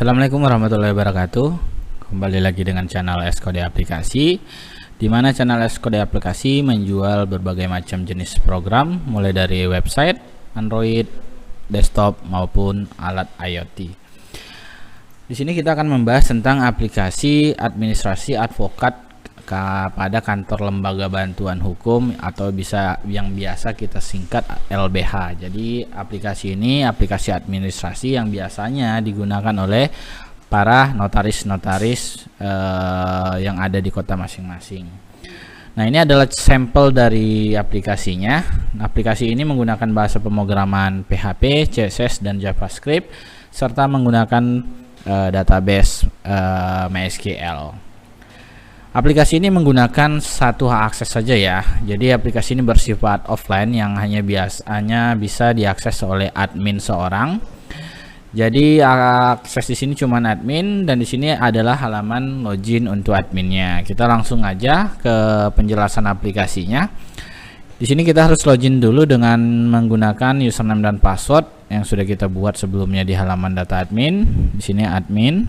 Assalamualaikum warahmatullahi wabarakatuh. Kembali lagi dengan channel S-Kode Aplikasi, di mana channel S-Kode Aplikasi menjual berbagai macam jenis program, mulai dari website, Android, desktop maupun alat IoT. Di sini kita akan membahas tentang aplikasi administrasi advokat pada kantor lembaga bantuan hukum atau yang biasa kita singkat LBH. Jadi aplikasi ini aplikasi administrasi yang biasanya digunakan oleh para notaris-notaris yang ada di kota masing-masing. Nah, ini adalah sampel dari aplikasinya. Aplikasi ini menggunakan bahasa pemrograman PHP, CSS, dan JavaScript serta menggunakan database MySQL. Aplikasi ini menggunakan satu akses saja ya. Jadi aplikasi ini bersifat offline yang biasanya bisa diakses oleh admin seorang. Jadi akses di sini cuma admin, dan di sini adalah halaman login untuk adminnya. Kita langsung aja ke penjelasan aplikasinya. Di sini kita harus login dulu dengan menggunakan username dan password yang sudah kita buat sebelumnya di halaman data admin. Di sini admin,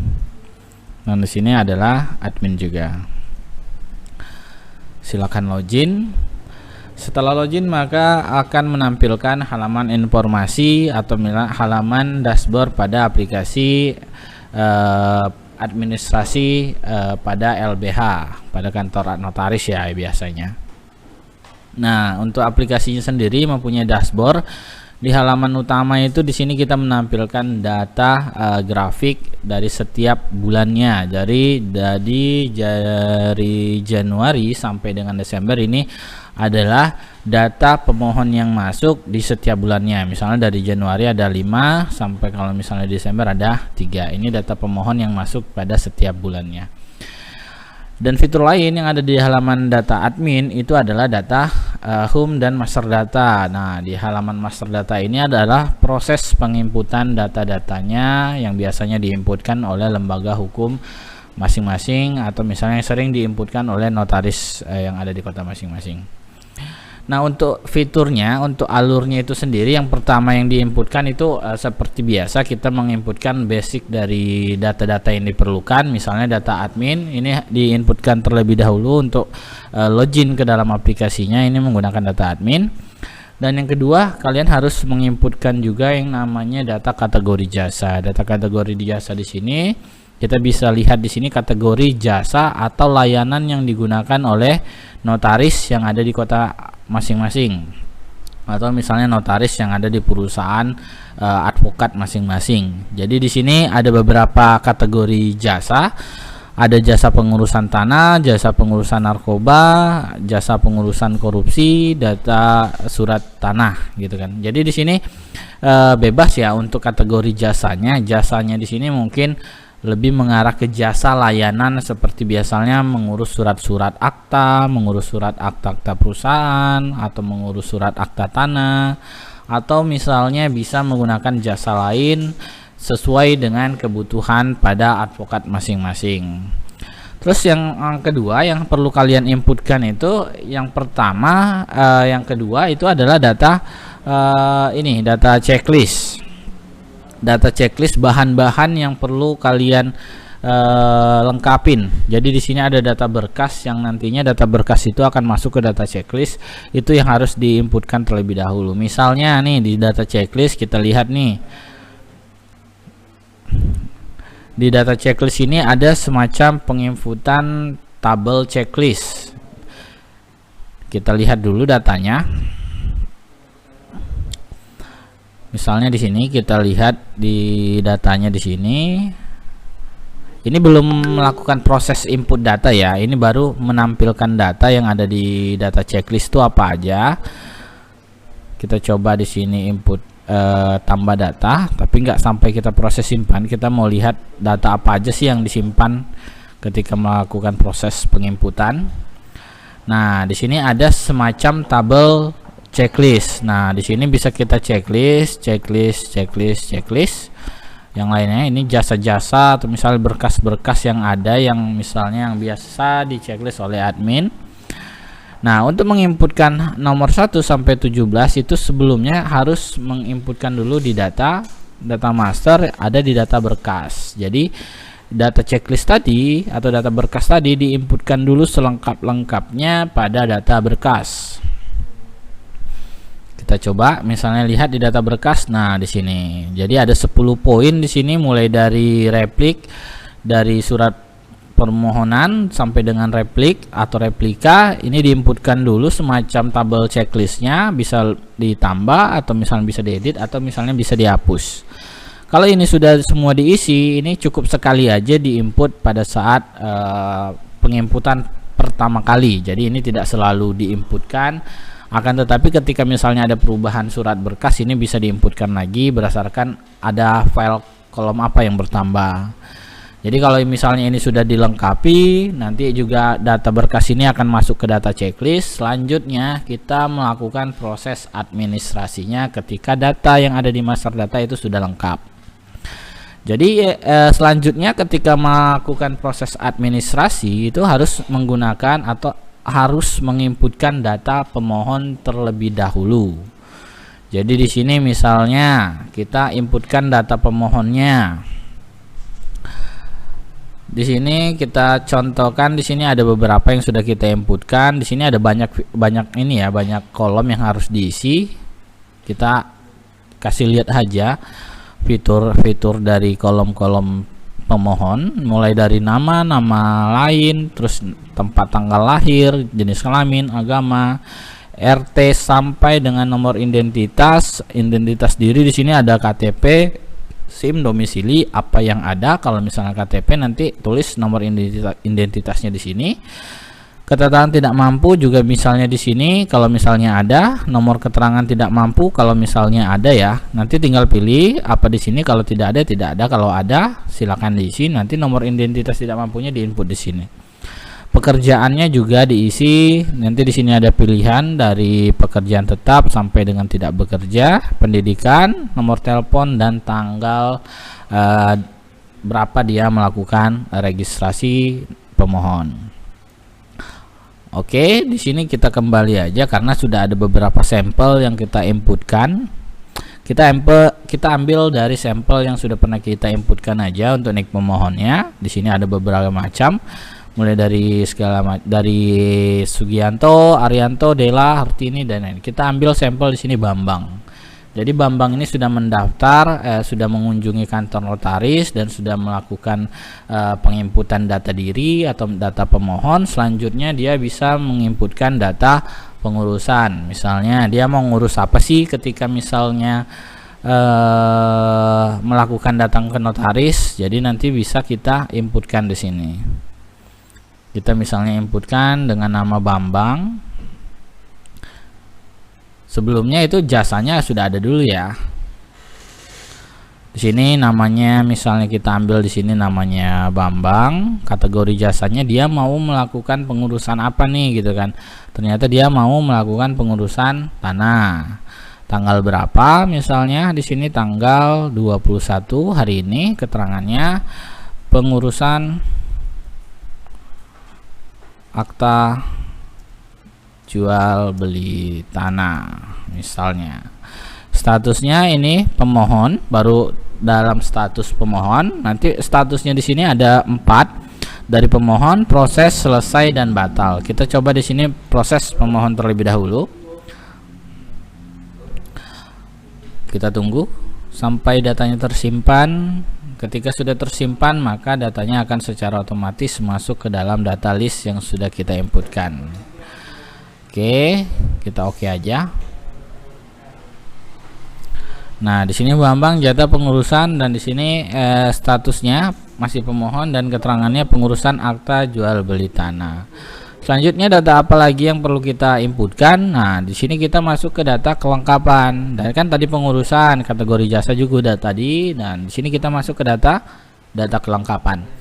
dan di sini adalah admin juga. Silakan login. Setelah login maka akan menampilkan halaman informasi atau halaman dashboard pada aplikasi administrasi pada LBH, pada kantor notaris ya biasanya. Nah, untuk aplikasinya sendiri mempunyai dashboard. Di halaman utama itu di sini kita menampilkan data grafik dari setiap bulannya. Dari Januari sampai dengan Desember ini adalah data pemohon yang masuk di setiap bulannya. Misalnya dari Januari ada 5 sampai kalau misalnya Desember ada 3. Ini data pemohon yang masuk pada setiap bulannya. Dan fitur lain yang ada di halaman data admin itu adalah data home dan master data. Nah, di halaman master data ini adalah proses penginputan data-datanya yang biasanya diinputkan oleh lembaga hukum masing-masing atau misalnya yang sering diinputkan oleh notaris yang ada di kota masing-masing. Nah, untuk fiturnya, untuk alurnya itu sendiri, yang pertama yang diinputkan itu seperti biasa kita menginputkan basic dari data-data yang diperlukan. Misalnya data admin ini diinputkan terlebih dahulu untuk login ke dalam aplikasinya, ini menggunakan data admin. Dan yang kedua, kalian harus menginputkan juga yang namanya data kategori jasa. Data kategori jasa di sini kita bisa lihat di sini kategori jasa atau layanan yang digunakan oleh notaris yang ada di kota masing-masing, atau misalnya notaris yang ada di perusahaan advokat masing-masing. Jadi di sini ada beberapa kategori jasa. Ada jasa pengurusan tanah, jasa pengurusan narkoba, jasa pengurusan korupsi, data surat tanah gitu kan. Jadi di sini bebas ya untuk kategori jasanya. Jasanya di sini mungkin lebih mengarah ke jasa layanan seperti biasanya mengurus surat-surat akta, mengurus surat akta-akta perusahaan, atau mengurus surat akta tanah, atau misalnya bisa menggunakan jasa lain sesuai dengan kebutuhan pada advokat masing-masing. Terus yang kedua yang perlu kalian inputkan itu, yang pertama yang kedua itu adalah data data checklist. Data checklist bahan-bahan yang perlu kalian lengkapin. Jadi di sini ada data berkas yang nantinya data berkas itu akan masuk ke data checklist. Itu yang harus diinputkan terlebih dahulu. Misalnya nih di data checklist kita lihat nih. Di data checklist ini ada semacam penginputan tabel checklist. Kita lihat dulu datanya. Misalnya di sini kita lihat di datanya di sini. Ini belum melakukan proses input data ya. Ini baru menampilkan data yang ada di data checklist itu apa aja. Kita coba di sini input tambah data, tapi nggak sampai kita proses simpan. Kita mau lihat data apa aja sih yang disimpan ketika melakukan proses penginputan. Nah, di sini ada semacam tabel checklist. Nah, di sini bisa kita checklist. Yang lainnya ini jasa-jasa atau misalnya berkas-berkas yang ada yang misalnya yang biasa di checklist oleh admin. Nah, untuk menginputkan nomor 1 sampai 17 itu sebelumnya harus menginputkan dulu di data data master ada di data berkas. Jadi data checklist tadi atau data berkas tadi diinputkan dulu selengkap-lengkapnya pada data berkas. Kita coba misalnya lihat di data berkas. Nah, di sini. Jadi ada 10 poin di sini, mulai dari replik, dari surat permohonan sampai dengan replik atau replika. Ini diinputkan dulu semacam tabel checklistnya, bisa ditambah atau misalnya bisa diedit atau misalnya bisa dihapus. Kalau ini sudah semua diisi, ini cukup sekali aja diinput pada saat penginputan pertama kali. Jadi ini tidak selalu diinputkan, akan tetapi ketika misalnya ada perubahan surat berkas, ini bisa diinputkan lagi berdasarkan ada file kolom apa yang bertambah. Jadi kalau misalnya ini sudah dilengkapi, nanti juga data berkas ini akan masuk ke data checklist. Selanjutnya kita melakukan proses administrasinya ketika data yang ada di master data itu sudah lengkap. Jadi selanjutnya ketika melakukan proses administrasi itu harus menggunakan atau harus menginputkan data pemohon terlebih dahulu. Jadi di sini misalnya kita inputkan data pemohonnya. Di sini kita contohkan, di sini ada beberapa yang sudah kita inputkan. Di sini ada banyak ini ya, banyak kolom yang harus diisi. Kita kasih lihat aja fitur-fitur dari kolom-kolom pemohon, mulai dari nama lain, terus tempat tanggal lahir, jenis kelamin, agama, RT sampai dengan nomor identitas diri. Di sini ada KTP, SIM, domisili, apa yang ada. Kalau misalnya KTP nanti tulis nomor identitasnya di sini. Keterangan tidak mampu juga misalnya di sini, kalau misalnya ada nomor keterangan tidak mampu, kalau misalnya ada ya, nanti tinggal pilih apa di sini. Kalau tidak ada, kalau ada silakan diisi. Nanti nomor identitas tidak mampunya diinput di sini. Pekerjaannya juga diisi. Nanti di sini ada pilihan dari pekerjaan tetap sampai dengan tidak bekerja, pendidikan, nomor telepon dan tanggal berapa dia melakukan registrasi pemohon. Oke, di sini kita kembali aja karena sudah ada beberapa sampel yang kita inputkan. Kita ambil dari sampel yang sudah pernah kita inputkan aja untuk nik pemohonnya. Di sini ada beberapa macam, mulai dari dari Sugianto, Arianto, Dela, Hartini dan lain. Kita ambil sampel di sini Bambang. Jadi Bambang ini sudah mendaftar, sudah mengunjungi kantor notaris dan sudah melakukan penginputan data diri atau data pemohon. Selanjutnya dia bisa menginputkan data pengurusan. Misalnya dia mau ngurus apa sih ketika misalnya melakukan datang ke notaris. Jadi nanti bisa kita inputkan di sini. Kita misalnya inputkan dengan nama Bambang. Sebelumnya itu jasanya sudah ada dulu ya. Di sini namanya misalnya kita ambil di sini namanya Bambang, kategori jasanya dia mau melakukan pengurusan apa nih gitu kan. Ternyata dia mau melakukan pengurusan tanah. Tanggal berapa misalnya di sini tanggal 21 hari ini keterangannya pengurusan akta jual beli tanah misalnya. Statusnya ini pemohon, baru dalam status pemohon. Nanti statusnya di sini ada 4 dari pemohon, proses, selesai dan batal. Kita coba di sini proses pemohon terlebih dahulu. Kita tunggu sampai datanya tersimpan. Ketika sudah tersimpan, maka datanya akan secara otomatis masuk ke dalam data list yang sudah kita inputkan. Oke, kita oke aja. Nah, di sini Bambang jatah pengurusan dan di sini statusnya masih pemohon dan keterangannya pengurusan akta jual beli tanah. Selanjutnya data apa lagi yang perlu kita inputkan? Nah, di sini kita masuk ke data kelengkapan. Dan kan tadi pengurusan, kategori jasa juga udah tadi, dan di sini kita masuk ke data kelengkapan.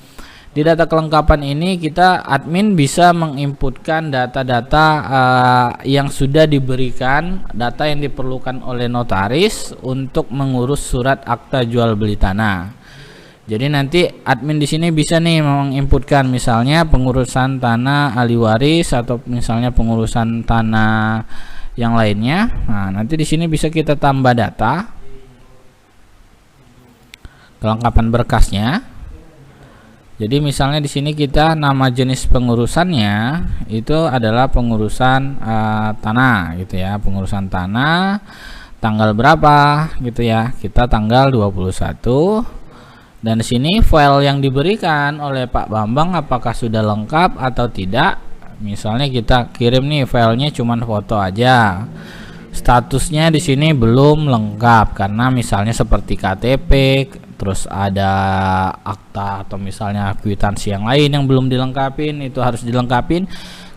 Di data kelengkapan ini kita admin bisa menginputkan data-data yang sudah diberikan, data yang diperlukan oleh notaris untuk mengurus surat akta jual beli tanah. Jadi nanti admin di sini bisa nih menginputkan misalnya pengurusan tanah ahli waris atau misalnya pengurusan tanah yang lainnya. Nah, nanti di sini bisa kita tambah data. kelengkapan berkasnya. Jadi misalnya di sini kita nama jenis pengurusannya itu adalah pengurusan tanah gitu ya, pengurusan tanah, tanggal berapa gitu ya, kita tanggal 21. Dan di sini file yang diberikan oleh Pak Bambang apakah sudah lengkap atau tidak. Misalnya kita kirim nih filenya cuman foto aja, statusnya di sini belum lengkap karena misalnya seperti KTP, terus ada akta atau misalnya kwitansi yang lain yang belum dilengkapin, itu harus dilengkapin.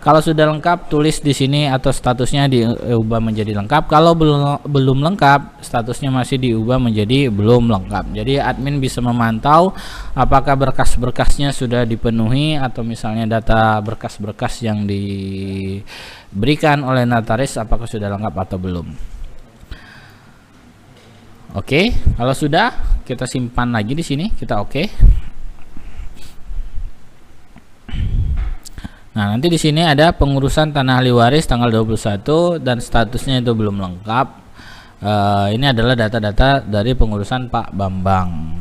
Kalau sudah lengkap tulis di sini atau statusnya diubah menjadi lengkap. Kalau belum lengkap statusnya masih diubah menjadi belum lengkap. Jadi admin bisa memantau apakah berkas-berkasnya sudah dipenuhi atau misalnya data berkas-berkas yang diberikan oleh notaris apakah sudah lengkap atau belum. Oke, kalau sudah kita simpan lagi di sini, kita oke. Nah, nanti di sini ada pengurusan tanah ahli waris tanggal 21 dan statusnya itu belum lengkap. Ini adalah data-data dari pengurusan Pak Bambang.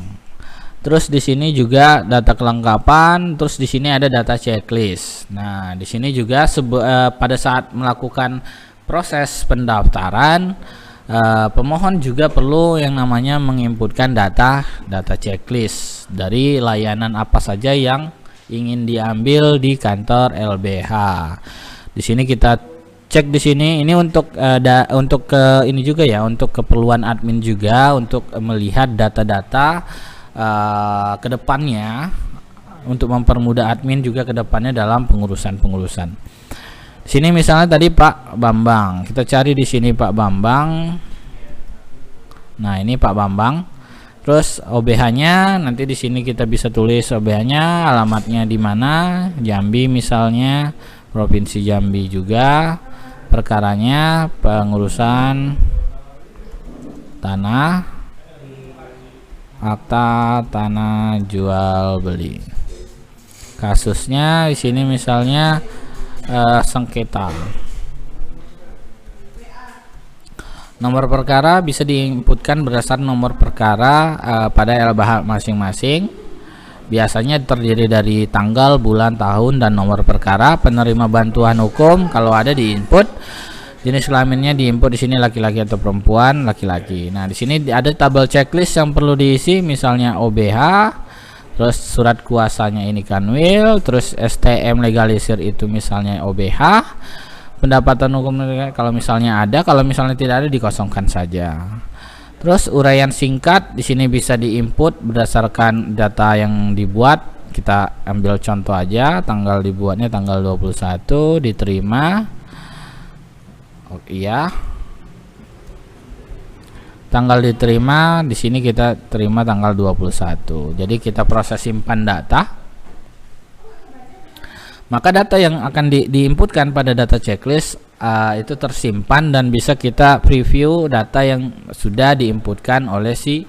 Terus di sini juga data kelengkapan, terus di sini ada data checklist. Nah, di sini juga pada saat melakukan proses pendaftaran, pemohon juga perlu yang namanya menginputkan data checklist dari layanan apa saja yang ingin diambil di kantor LBH. Di sini kita cek di sini, ini untuk ini juga ya, untuk keperluan admin juga untuk melihat data-data ke depannya, untuk mempermudah admin juga ke depannya dalam pengurusan. Di sini misalnya tadi Pak Bambang, kita cari di sini Pak Bambang. Nah, ini Pak Bambang. Terus OBH-nya nanti di sini kita bisa tulis OBH-nya, alamatnya di mana, Jambi misalnya, Provinsi Jambi juga. Perkaranya pengurusan tanah, akta tanah jual beli. Kasusnya di sini misalnya sengketa. Nomor perkara bisa diinputkan berdasarkan nomor perkara pada LBH masing-masing. Biasanya terdiri dari tanggal, bulan, tahun, dan nomor perkara. Penerima bantuan hukum kalau ada diinput. Jenis kelaminnya diinput di sini laki-laki atau perempuan, laki-laki. Nah, di sini ada tabel checklist yang perlu diisi, misalnya OBH, terus surat kuasanya ini kanwil, terus STM legalisir itu misalnya OBH. Pendapatan hukum kalau misalnya ada, kalau misalnya tidak ada dikosongkan saja. Terus uraian singkat di sini bisa diinput berdasarkan data yang dibuat. Kita ambil contoh aja, tanggal dibuatnya tanggal 21, diterima. Oh iya. Tanggal diterima di sini kita terima tanggal 21. Jadi kita proses simpan data. Maka data yang akan diinputkan pada data checklist itu tersimpan dan bisa kita preview data yang sudah diinputkan oleh si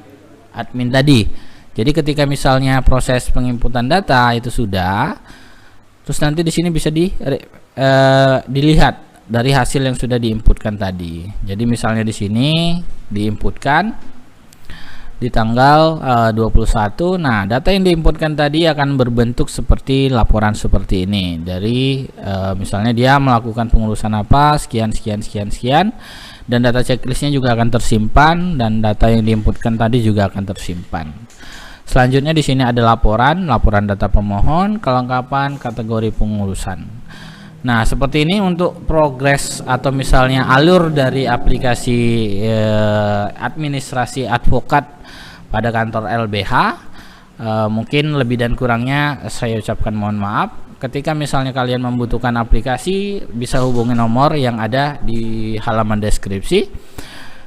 admin tadi. Jadi ketika misalnya proses penginputan data itu sudah, terus nanti di sini bisa dilihat dari hasil yang sudah diinputkan tadi. Jadi misalnya di sini diinputkan di tanggal 21. Nah, data yang diinputkan tadi akan berbentuk seperti laporan seperti ini. Dari misalnya dia melakukan pengurusan apa, sekian, dan data checklistnya juga akan tersimpan dan data yang diinputkan tadi juga akan tersimpan. Selanjutnya di sini ada laporan data pemohon, kelengkapan, kategori pengurusan. Nah, seperti ini untuk progres atau misalnya alur dari aplikasi administrasi advokat pada kantor LBH. Mungkin lebih dan kurangnya saya ucapkan mohon maaf. Ketika misalnya kalian membutuhkan aplikasi, bisa hubungi nomor yang ada di halaman deskripsi.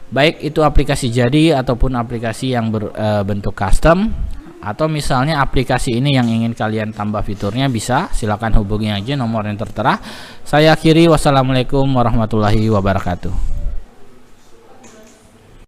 Baik itu aplikasi jadi ataupun aplikasi yang berbentuk custom, atau misalnya aplikasi ini yang ingin kalian tambah fiturnya, bisa silakan hubungi aja nomor yang tertera. Saya akhiri, wassalamualaikum warahmatullahi wabarakatuh.